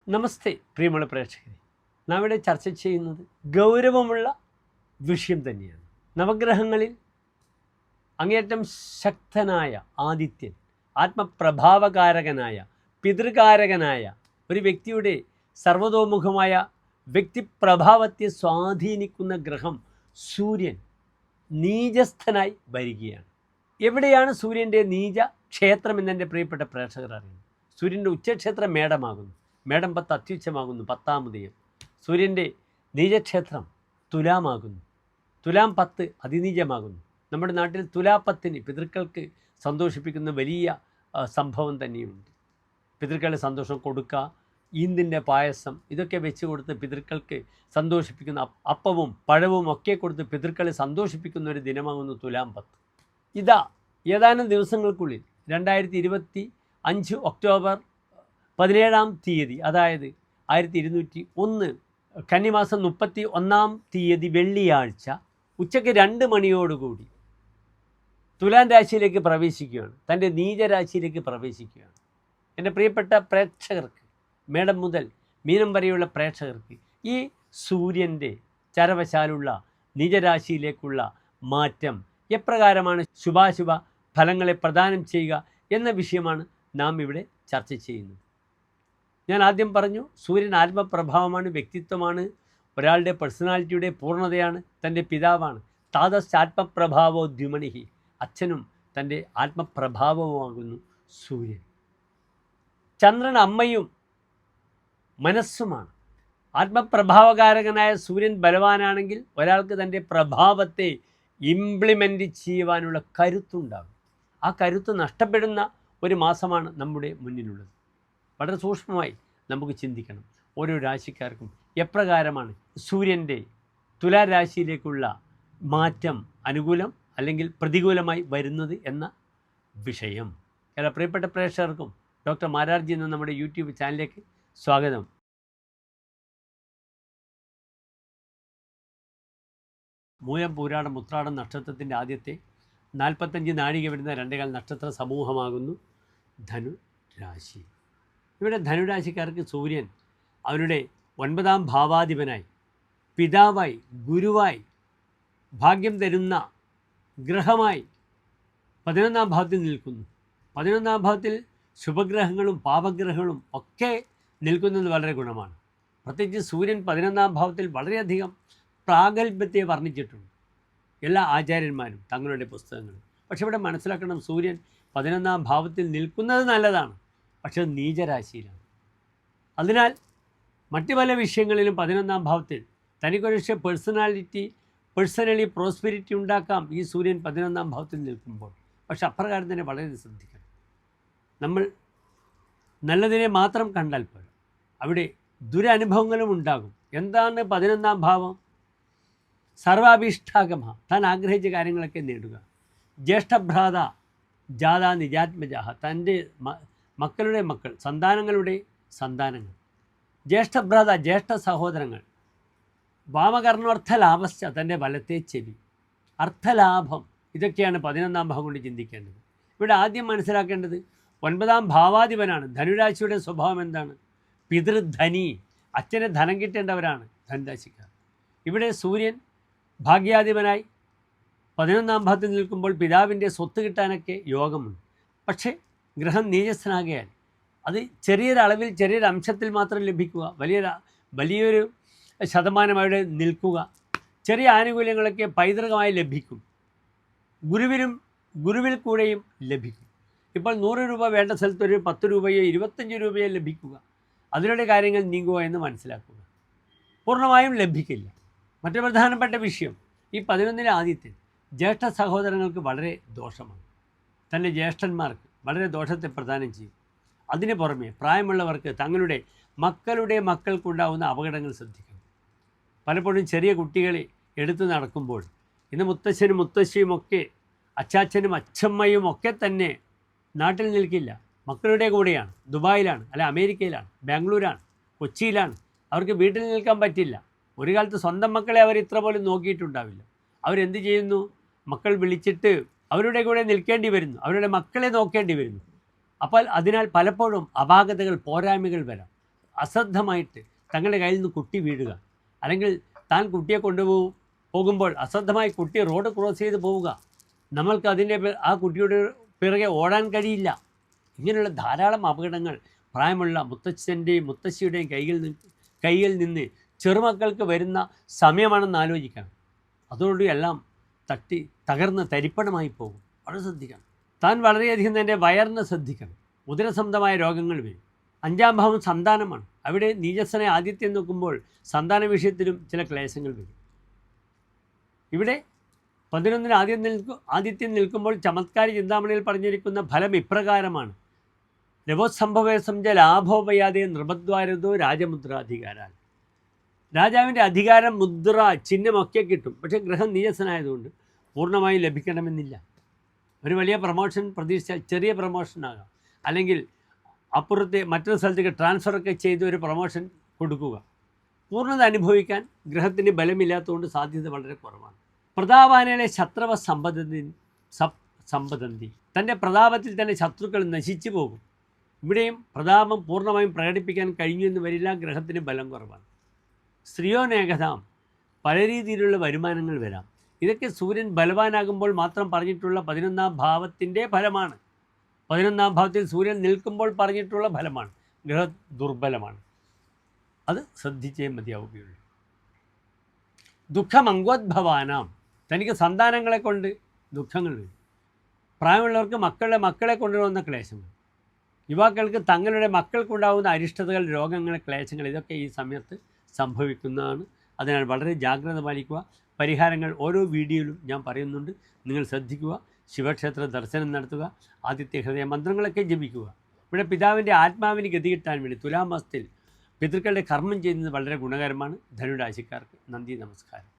നമസ്തേ പ്രിയമുള്ള പ്രേക്ഷകരെ, നാം ഇവിടെ ചർച്ച ചെയ്യുന്നത് ഗൗരവമുള്ള വിഷയം തന്നെയാണ്. നവഗ്രഹങ്ങളിൽ അങ്ങേയറ്റം ശക്തനായ ആദിത്യൻ, ആത്മപ്രഭാവകാരകനായ പിതൃകാരകനായ ഒരു വ്യക്തിയുടെ സർവതോമുഖമായ വ്യക്തിപ്രഭാവത്തെ സ്വാധീനിക്കുന്ന ഗ്രഹം സൂര്യൻ നീചസ്ഥനായി വരികയാണ്. എവിടെയാണ് സൂര്യൻ്റെ നീച ക്ഷേത്രം എന്നെൻ്റെ പ്രിയപ്പെട്ട പ്രേക്ഷകർ അറിയുന്നു? സൂര്യൻ്റെ ഉച്ചക്ഷേത്രം മേടമാകുന്നു. മേടം 10 അത്യുച്ചമാകുന്നു, 10-ാം ഉദയം. സൂര്യൻ്റെ നീചക്ഷേത്രം തുലാമാകുന്നു. തുലാം 10 അതിനീചമാകുന്നു. നമ്മുടെ നാട്ടിൽ തുലാപ്പത്തിന് പിതൃക്കൾക്ക് സന്തോഷിപ്പിക്കുന്ന വലിയ സംഭവം തന്നെയുണ്ട്. പിതൃക്കളുടെ സന്തോഷം കൊടുക്കുക, ഈന്തിൻ്റെ പായസം ഇതൊക്കെ വെച്ച് കൊടുത്ത് പിതൃക്കൾക്ക് സന്തോഷിപ്പിക്കുന്ന അപ്പവും പഴവും ഒക്കെ കൊടുത്ത് പിതൃക്കളെ സന്തോഷിപ്പിക്കുന്ന ഒരു ദിനമാകുന്നു തുലാം 10. ഇതാ ഏതാനും ദിവസങ്ങൾക്കുള്ളിൽ 2025 ഒക്ടോബർ 17-ാം തീയതി, അതായത് 1201 കന്നിമാസം 31-ാം തീയതി വെള്ളിയാഴ്ച ഉച്ചയ്ക്ക് 2 മണിയോടുകൂടി തുലാം രാശിയിലേക്ക് പ്രവേശിക്കുകയാണ്. തൻ്റെ നീചരാശിയിലേക്ക് പ്രവേശിക്കുകയാണ്. എൻ്റെ പ്രിയപ്പെട്ട പ്രേക്ഷകർക്ക്, മേടം മുതൽ മീനം വരെയുള്ള പ്രേക്ഷകർക്ക് ഈ സൂര്യൻ്റെ ചരവശാലുള്ള നീചരാശിയിലേക്കുള്ള മാറ്റം എപ്രകാരമാണ് ശുഭാശുഭ ഫലങ്ങളെ പ്രദാനം ചെയ്യുക എന്ന വിഷയമാണ് നാം ഇവിടെ ചർച്ച ചെയ്യുന്നത്. ഞാൻ ആദ്യം പറഞ്ഞു, സൂര്യൻ ആത്മപ്രഭാവമാണ്, വ്യക്തിത്വമാണ്, ഒരാളുടെ പേഴ്സണാലിറ്റിയുടെ പൂർണ്ണതയാണ്, തൻ്റെ പിതാവാണ്. താതശ്ചാത്മപ്രഭാവോ ദ്യുമണിഹി, അച്ഛനും തൻ്റെ ആത്മപ്രഭാവവുമാകുന്നു സൂര്യൻ. ചന്ദ്രൻ അമ്മയും മനസ്സുമാണ്. ആത്മപ്രഭാവകാരകനായ സൂര്യൻ ബലവാനാണെങ്കിൽ ഒരാൾക്ക് തൻ്റെ പ്രഭാവത്തെ ഇംപ്ലിമെൻ്റ് ചെയ്യുവാനുള്ള കരുത്തുണ്ടാകും. ആ കരുത്ത് നഷ്ടപ്പെടുന്ന ഒരു മാസമാണ് നമ്മുടെ മുന്നിലുള്ളത്. വളരെ സൂക്ഷ്മമായി നമുക്ക് ചിന്തിക്കണം. ഓരോ രാശിക്കാർക്കും എപ്രകാരമാണ് സൂര്യൻ്റെ തുലാരാശിയിലേക്കുള്ള മാറ്റം അനുകൂലം അല്ലെങ്കിൽ പ്രതികൂലമായി വരുന്നത് എന്ന വിഷയം. എല്ലാ പ്രിയപ്പെട്ട പ്രേക്ഷകർക്കും ഡോക്ടർ മാരാർജി എന്ന നമ്മുടെ യൂട്യൂബ് ചാനലിലേക്ക് സ്വാഗതം. മൂലം പൂരാടം ഉത്രാടം നക്ഷത്രത്തിൻ്റെ ആദ്യത്തെ 45 നാഴിക വരുന്ന 2 നക്ഷത്ര സമൂഹമാകുന്നു ധനുരാശി. ഇവിടെ ധനുരാശിക്കാർക്ക് സൂര്യൻ അവരുടെ 9-ാം ഭാവാധിപനായി, പിതാവായി, ഗുരുവായി, ഭാഗ്യം തരുന്ന ഗ്രഹമായി 11-ാം ഭാവത്തിൽ നിൽക്കുന്നു. 11-ാം ഭാവത്തിൽ ശുഭഗ്രഹങ്ങളും പാപഗ്രഹങ്ങളും ഒക്കെ നിൽക്കുന്നത് വളരെ ഗുണമാണ്. പ്രത്യേകിച്ച് സൂര്യൻ 11-ാം ഭാവത്തിൽ വളരെയധികം പ്രാഗൽഭ്യത്തെ വർണ്ണിച്ചിട്ടുണ്ട് എല്ലാ ആചാര്യന്മാരും തങ്ങളുടെ പുസ്തകങ്ങളിൽ. പക്ഷെ ഇവിടെ മനസ്സിലാക്കണം, സൂര്യൻ 11-ാം ഭാവത്തിൽ നിൽക്കുന്നത് നല്ലതാണ്, പക്ഷെ നീചരാശിയിലാണ്. അതിനാൽ മറ്റു പല വിഷയങ്ങളിലും 11-ാം ഭാവത്തിൽ തനിക്കൊരു പേഴ്സണലി പ്രോസ്പെരിറ്റി ഉണ്ടാക്കാം ഈ സൂര്യൻ 11-ാം ഭാവത്തിൽ നിൽക്കുമ്പോൾ. പക്ഷെ അപ്രകാരം തന്നെ വളരെ ശ്രദ്ധിക്കണം. നമ്മൾ നല്ലതിനെ മാത്രം കണ്ടാൽ പോലും അവിടെ ദുരനുഭവങ്ങളും ഉണ്ടാകും. എന്താണ് 11-ാം ഭാവം? സർവാഭീഷ്ടാഗമ, താൻ ആഗ്രഹിച്ച കാര്യങ്ങളൊക്കെ നേടുക. ജ്യേഷ്ഠഭ്രാത ജാത നിജാത്മജാഹ, തൻ്റെ മക്കളുടെ മക്കൾ, സന്താനങ്ങളുടെ സന്താനങ്ങൾ. ജ്യേഷ്ഠഭ്രാത, ജ്യേഷ്ഠ സഹോദരങ്ങൾ. വാമകർണോർത്ഥലാഭശ്ച, തൻ്റെ വലത്തെ ചെവി. അർത്ഥലാഭം, ഇതൊക്കെയാണ് 11-ാം ഭാവം കൊണ്ട് ചിന്തിക്കേണ്ടത്. ഇവിടെ ആദ്യം മനസ്സിലാക്കേണ്ടത് 9-ാം ഭാവാധിപനാണ്. ധനുരാശിയുടെ സ്വഭാവം എന്താണ്? പിതൃധനി, അച്ഛന് ധനം കിട്ടേണ്ടവരാണ് ധനുരാശിക്കാർ. ഇവിടെ സൂര്യൻ ഭാഗ്യാധിപനായി 11-ാം ഭാവത്തിൽ നിൽക്കുമ്പോൾ പിതാവിൻ്റെ സ്വത്ത് കിട്ടാനൊക്കെ യോഗമുണ്ട്. പക്ഷേ ഗ്രഹം നീചസ്ഥനാകിയാൽ അത് ചെറിയൊരളവിൽ, ചെറിയൊരു അംശത്തിൽ മാത്രം ലഭിക്കുക, വലിയൊരു ശതമാനം അവിടെ നിൽക്കുക. ചെറിയ ആനുകൂല്യങ്ങളൊക്കെ പൈതൃകമായി ലഭിക്കും. ഗുരുവിൽ കൂടെയും ലഭിക്കും. ഇപ്പോൾ 100 രൂപ വേണ്ട സ്ഥലത്ത് ഒരു 10 രൂപയോ 25 രൂപയോ ലഭിക്കുക. അതിലൂടെ കാര്യങ്ങൾ നീങ്ങുക എന്ന് മനസ്സിലാക്കുക. പൂർണ്ണമായും ലഭിക്കില്ല. മറ്റു പ്രധാനപ്പെട്ട വിഷയം, ഈ 11-ലെ ആദ്യത്തിൽ ജ്യേഷ്ഠ സഹോദരങ്ങൾക്ക് വളരെ ദോഷമാണ്. തൻ്റെ ജ്യേഷ്ഠന്മാർക്ക് വളരെ ദോഷത്തെ പ്രദാനം ചെയ്യും. അതിന് പുറമെ പ്രായമുള്ളവർക്ക് തങ്ങളുടെ മക്കൾക്കുണ്ടാകുന്ന അപകടങ്ങൾ ശ്രദ്ധിക്കണം. പലപ്പോഴും ചെറിയ കുട്ടികളെ എടുത്തു നടക്കുമ്പോൾ, ഇന്ന് മുത്തശ്ശനും മുത്തശ്ശിയും ഒക്കെ, അച്ചാച്ചനും അച്ചമ്മയും ഒക്കെ തന്നെ നാട്ടിൽ നിൽക്കില്ല, മക്കളുടെ കൂടെയാണ്. ദുബായിലാണ്, അല്ല അമേരിക്കയിലാണ്, ബാംഗ്ലൂരാണ്, കൊച്ചിയിലാണ്. അവർക്ക് വീട്ടിൽ നിൽക്കാൻ പറ്റില്ല. ഒരു കാലത്ത് സ്വന്തം മക്കളെ അവർ ഇത്ര പോലും നോക്കിയിട്ടുണ്ടാവില്ല. അവരെന്ത് ചെയ്യുന്നു? മക്കൾ വിളിച്ചിട്ട് അവരുടെ കൂടെ നിൽക്കേണ്ടി വരുന്നു, അവരുടെ മക്കളെ നോക്കേണ്ടി വരുന്നു. അപ്പോൾ അതിനാൽ പലപ്പോഴും അപാകതകൾ, പോരായ്മകൾ വരാം. അശ്രദ്ധമായിട്ട് തങ്ങളുടെ കയ്യിൽ നിന്ന് കുട്ടി വീഴുക, അല്ലെങ്കിൽ താൻ കുട്ടിയെ പോകുമ്പോൾ അശ്രദ്ധമായി കുട്ടി റോഡ് ക്രോസ് ചെയ്ത് പോവുക, നമ്മൾക്ക് ആ കുട്ടിയുടെ പിറകെ ഓടാൻ കഴിയില്ല. ഇങ്ങനെയുള്ള ധാരാളം അപകടങ്ങൾ പ്രായമുള്ള മുത്തച്ഛൻ്റെയും മുത്തശ്ശിയുടെയും കയ്യിൽ നിന്ന് ചെറുമക്കൾക്ക് വരുന്ന സമയമാണെന്ന് ആലോചിക്കണം. അതോടുകൂടി എല്ലാം തകർന്ന് തരിപ്പണമായി പോകും. വളരെ ശ്രദ്ധിക്കണം. താൻ വളരെയധികം തൻ്റെ വയറിനെ ശ്രദ്ധിക്കണം. ഉദരസംബന്ധമായ രോഗങ്ങൾ വരും. 5-ാം ഭാവം സന്താനമാണ്. അവിടെ നീചസ്സനെ ആദിത്യം നോക്കുമ്പോൾ സന്താന വിഷയത്തിലും ചില ക്ലേശങ്ങൾ വരും. ഇവിടെ 11-ന് ആദിത്യം നിൽക്കുമ്പോൾ ചമത്കാരി ചിന്താമണിയിൽ പറഞ്ഞിരിക്കുന്ന ഫലം ഇപ്രകാരമാണ്: രവോത്സംഭവേശം ച ലാഭോപയാതെ നൃപദ്വാരതോ രാജമുദ്രാധികാരാൽ. രാജാവിൻ്റെ അധികാരം, മുദ്ര, ചിഹ്നമൊക്കെ കിട്ടും. പക്ഷേ ഗ്രഹം നീചസ്സനായതുകൊണ്ട് പൂർണ്ണമായും ലഭിക്കണമെന്നില്ല. ഒരു വലിയ പ്രൊമോഷൻ പ്രതീക്ഷിച്ചാൽ ചെറിയ പ്രൊമോഷനാകാം, അല്ലെങ്കിൽ അപ്പുറത്തെ മറ്റൊരു സ്ഥലത്തേക്ക് ട്രാൻസ്ഫറൊക്കെ ചെയ്ത് ഒരു പ്രൊമോഷൻ കൊടുക്കുക. പൂർണ്ണത അനുഭവിക്കാൻ ഗ്രഹത്തിന് ബലമില്ലാത്തതുകൊണ്ട് സാധ്യത വളരെ കുറവാണ്. പ്രതാപാനയിലെ ശത്രവ സമ്പദന്തി. തൻ്റെ പ്രതാപത്തിൽ തന്നെ ശത്രുക്കൾ നശിച്ചു പോകും. ഇവിടെയും പ്രതാപം പൂർണ്ണമായും പ്രകടിപ്പിക്കാൻ കഴിഞ്ഞു എന്ന് വരില്ല. ഗ്രഹത്തിന് ബലം കുറവാണ്. സ്ത്രീയോനേകതാം. പല രീതിയിലുള്ള വരുമാനങ്ങൾ വരാം. ഇതൊക്കെ സൂര്യൻ ബലവാനാകുമ്പോൾ മാത്രം പറഞ്ഞിട്ടുള്ള 11-ാം ഭാവത്തിൻ്റെ ഫലമാണ്. 11-ാം ഭാവത്തിൽ സൂര്യൻ നിൽക്കുമ്പോൾ പറഞ്ഞിട്ടുള്ള ഫലമാണ്. ഗ്രഹ ദുർബലമാണ്. അത് ശ്രദ്ധിച്ചേ മതിയാവുകയുള്ളൂ. ദുഃഖമങ്കോദ്ഭവാനാം. തനിക്ക് സന്താനങ്ങളെ കൊണ്ട് ദുഃഖങ്ങൾ വരും. പ്രായമുള്ളവർക്ക് മക്കളെ കൊണ്ടുവരുന്ന ക്ലേശങ്ങൾ, യുവാക്കൾക്ക് തങ്ങളുടെ മക്കൾക്കുണ്ടാകുന്ന അരിഷ്ടതകൾ, രോഗങ്ങൾ, ക്ലേശങ്ങൾ, ഇതൊക്കെ ഈ സമയത്ത് സംഭവിക്കുന്നതാണ്. അതിനാൽ വളരെ ജാഗ്രത പാലിക്കുക. പരിഹാരങ്ങൾ ഓരോ വീഡിയോയിലും ഞാൻ പറയുന്നുണ്ട്. നിങ്ങൾ ശ്രദ്ധിക്കുക. ശിവക്ഷേത്ര ദർശനം നടത്തുക. ആദിത്യ ഹൃദയ മന്ത്രങ്ങളൊക്കെ ജപിക്കുക. ഇവിടെ പിതാവിൻ്റെ ആത്മാവിന് ഗതി കിട്ടാൻ വേണ്ടി തുലാമാസത്തിൽ പിതൃക്കളുടെ കർമ്മം ചെയ്യുന്നത് വളരെ ഗുണകരമാണ്. ധനുരാശിക്കാർക്ക് നന്ദി, നമസ്കാരം.